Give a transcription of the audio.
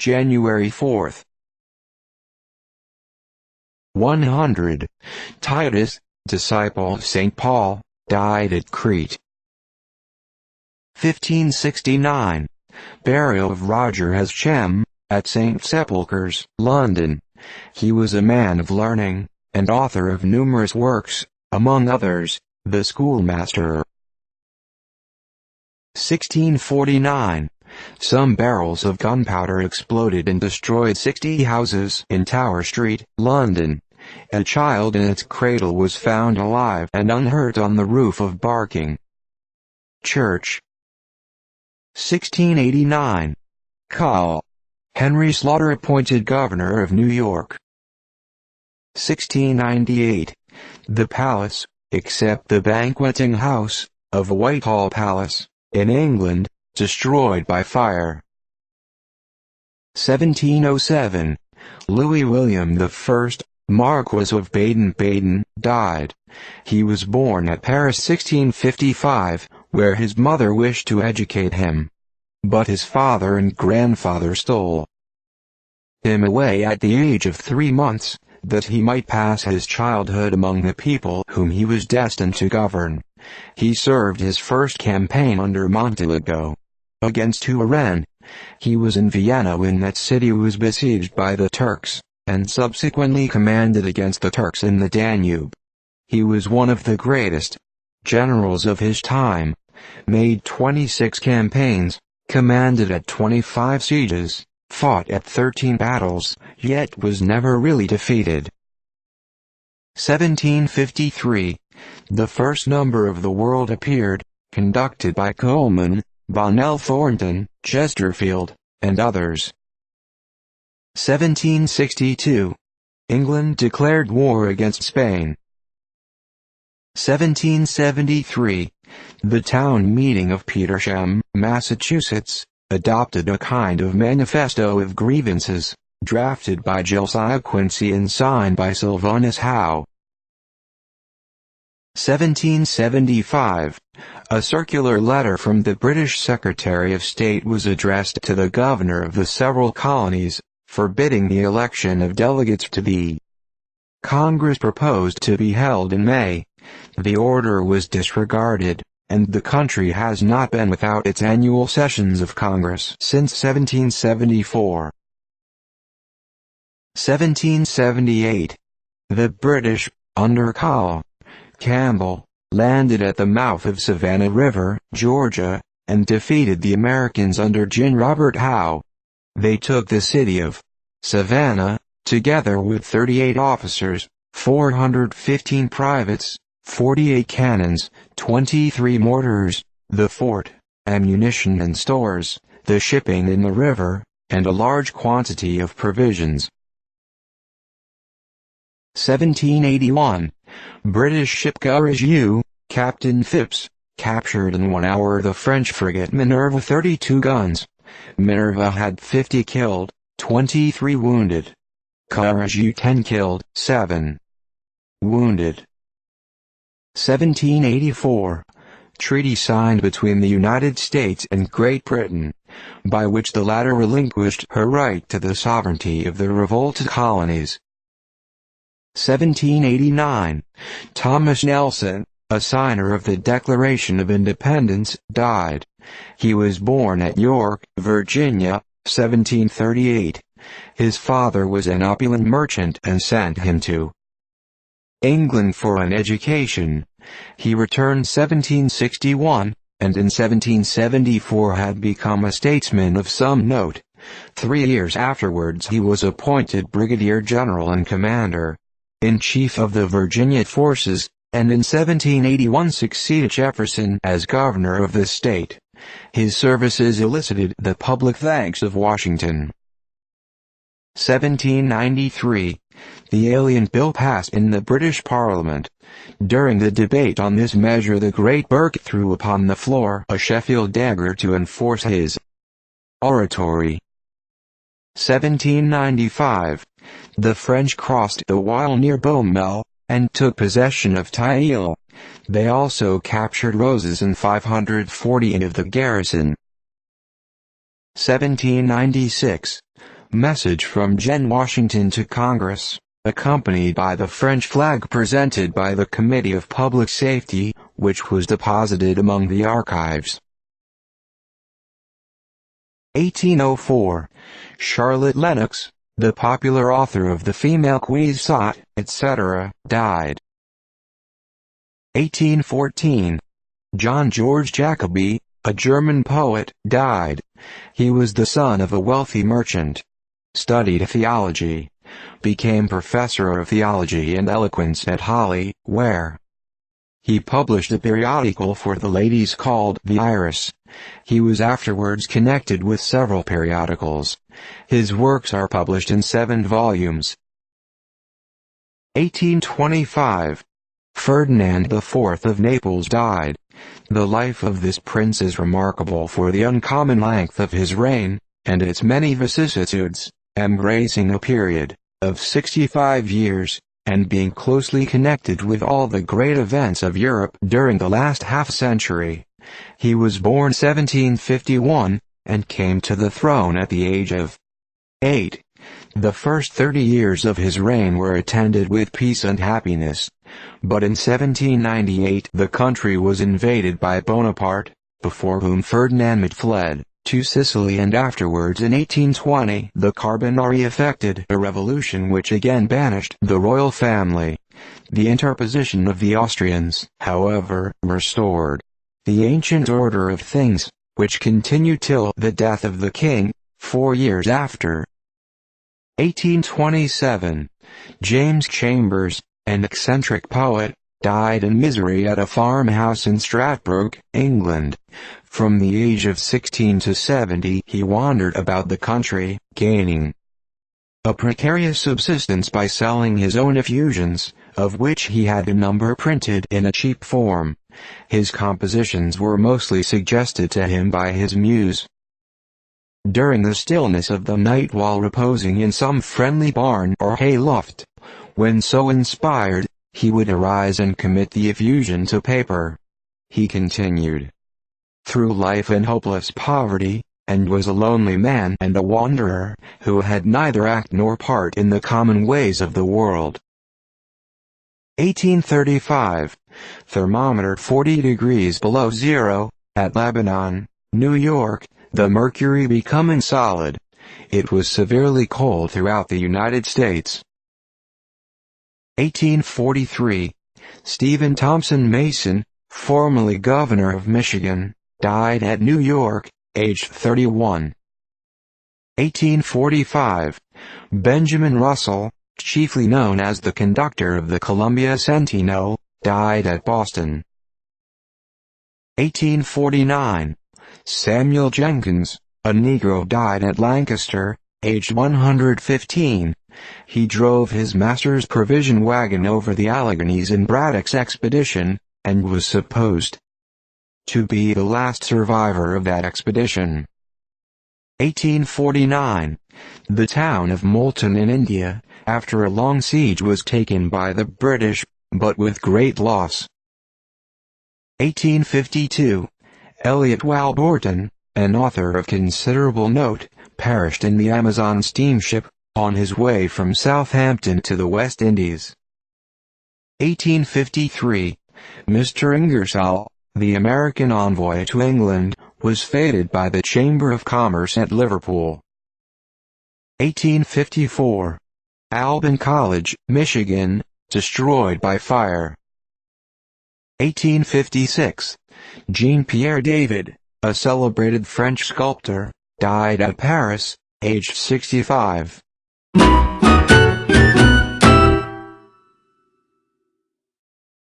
January 4th. 100. Titus, disciple of St. Paul, died at Crete. 1569. Burial of Roger Ascham, at Saint Sepulchre's, London. He was a man of learning, and author of numerous works, among others, the Schoolmaster. 1649. Some barrels of gunpowder exploded and destroyed 60 houses in Tower Street, London. A child in its cradle was found alive and unhurt on the roof of Barking Church. 1689. Call. Henry Sloughter appointed governor of New York. 1698. The palace, except the banqueting house, of Whitehall Palace, in England, destroyed by fire. 1707. Louis William I, Marquis of Baden-Baden, died. He was born at Paris 1655, where his mother wished to educate him. But his father and grandfather stole him away at the age of 3 months, that he might pass his childhood among the people whom he was destined to govern. He served his first campaign under Montellucco against Turenne. He was in Vienna when that city was besieged by the Turks, and subsequently commanded against the Turks in the Danube. He was one of the greatest generals of his time, made 26 campaigns, commanded at 25 sieges, fought at 13 battles, yet was never really defeated. 1753. The first number of The World appeared, conducted by Coleman, Bonnell Thornton, Chesterfield, and others. 1762. England declared war against Spain. 1773. The town meeting of Petersham, Massachusetts, adopted a kind of manifesto of grievances, drafted by Josiah Quincy and signed by Sylvanus Howe. 1775. A circular letter from the British Secretary of State was addressed to the governor of the several colonies, forbidding the election of delegates to the Congress proposed to be held in May. The order was disregarded, and the country has not been without its annual sessions of Congress since 1774. 1778. The British, under Col. Campbell, landed at the mouth of Savannah River, Georgia, and defeated the Americans under Gen. Robert Howe. They took the city of Savannah, together with 38 officers, 415 privates, 48 cannons, 23 mortars, the fort, ammunition and stores, the shipping in the river, and a large quantity of provisions. 1781. British ship Courage, Captain Phipps, captured in 1 hour the French frigate Minerva 32 guns. Minerva had 50 killed, 23 wounded. Courage 10 killed, 7 wounded. 1784. Treaty signed between the United States and Great Britain, by which the latter relinquished her right to the sovereignty of the revolted colonies. 1789. Thomas Nelson, a signer of the Declaration of Independence, died. He was born at York, Virginia, 1738. His father was an opulent merchant and sent him to England for an education. He returned 1761, and in 1774 had become a statesman of some note. 3 years afterwards he was appointed brigadier general and commander-in-chief of the Virginia forces, and in 1781 succeeded Jefferson as governor of the state. His services elicited the public thanks of Washington. 1793. The Alien Bill passed in the British Parliament. During the debate on this measure the great Burke threw upon the floor a Sheffield dagger to enforce his oratory. 1795. The French crossed the Wyle near Beaumelle, and took possession of Tyle. They also captured Roses and 540 of the garrison. 1796. Message from Gen. Washington to Congress, accompanied by the French flag presented by the Committee of Public Safety, which was deposited among the archives. 1804. Charlotte Lennox, the popular author of The Female Quixote, etc., died. 1814. John George Jacobi, a German poet, died. He was the son of a wealthy merchant. Studied theology. Became professor of theology and eloquence at Halle, where he published a periodical for the ladies called The Iris. He was afterwards connected with several periodicals. His works are published in 7 volumes. 1825. Ferdinand IV of Naples died. The life of this prince is remarkable for the uncommon length of his reign, and its many vicissitudes, embracing a period of 65 years, and being closely connected with all the great events of Europe during the last half-century. He was born 1751, and came to the throne at the age of 8. The first 30 years of his reign were attended with peace and happiness. But in 1798 the country was invaded by Bonaparte, before whom Ferdinand had fled to Sicily, and afterwards in 1820 the Carbonari effected a revolution which again banished the royal family. The interposition of the Austrians, however, restored the ancient order of things, which continued till the death of the king, 4 years after. 1827. James Chambers, an eccentric poet, died in misery at a farmhouse in Stratford, England. From the age of 16 to 70 he wandered about the country, gaining a precarious subsistence by selling his own effusions, of which he had a number printed in a cheap form. His compositions were mostly suggested to him by his muse. During the stillness of the night, while reposing in some friendly barn or hayloft, when so inspired, he would arise and commit the effusion to paper. He continued through life in hopeless poverty, and was a lonely man and a wanderer, who had neither act nor part in the common ways of the world. 1835. Thermometer 40 degrees below zero, at Lebanon, New York, the mercury becoming solid. It was severely cold throughout the United States. 1843. Stephen Thompson Mason, formerly governor of Michigan, died at New York, aged 31. 1845. Benjamin Russell, chiefly known as the conductor of the Columbia Centennial, died at Boston. 1849. Samuel Jenkins, a Negro, died at Lancaster, aged 115. He drove his master's provision wagon over the Alleghenies in Braddock's expedition, and was supposed to be the last survivor of that expedition. 1849. The town of Multan in India, after a long siege, was taken by the British, but with great loss. 1852. Eliot Walborton, an author of considerable note, perished in the Amazon steamship, on his way from Southampton to the West Indies. 1853. Mr. Ingersoll, the American envoy to England, was feted by the Chamber of Commerce at Liverpool. 1854. Albin College, Michigan, destroyed by fire. 1856. Jean-Pierre David, a celebrated French sculptor, died at Paris, aged 65.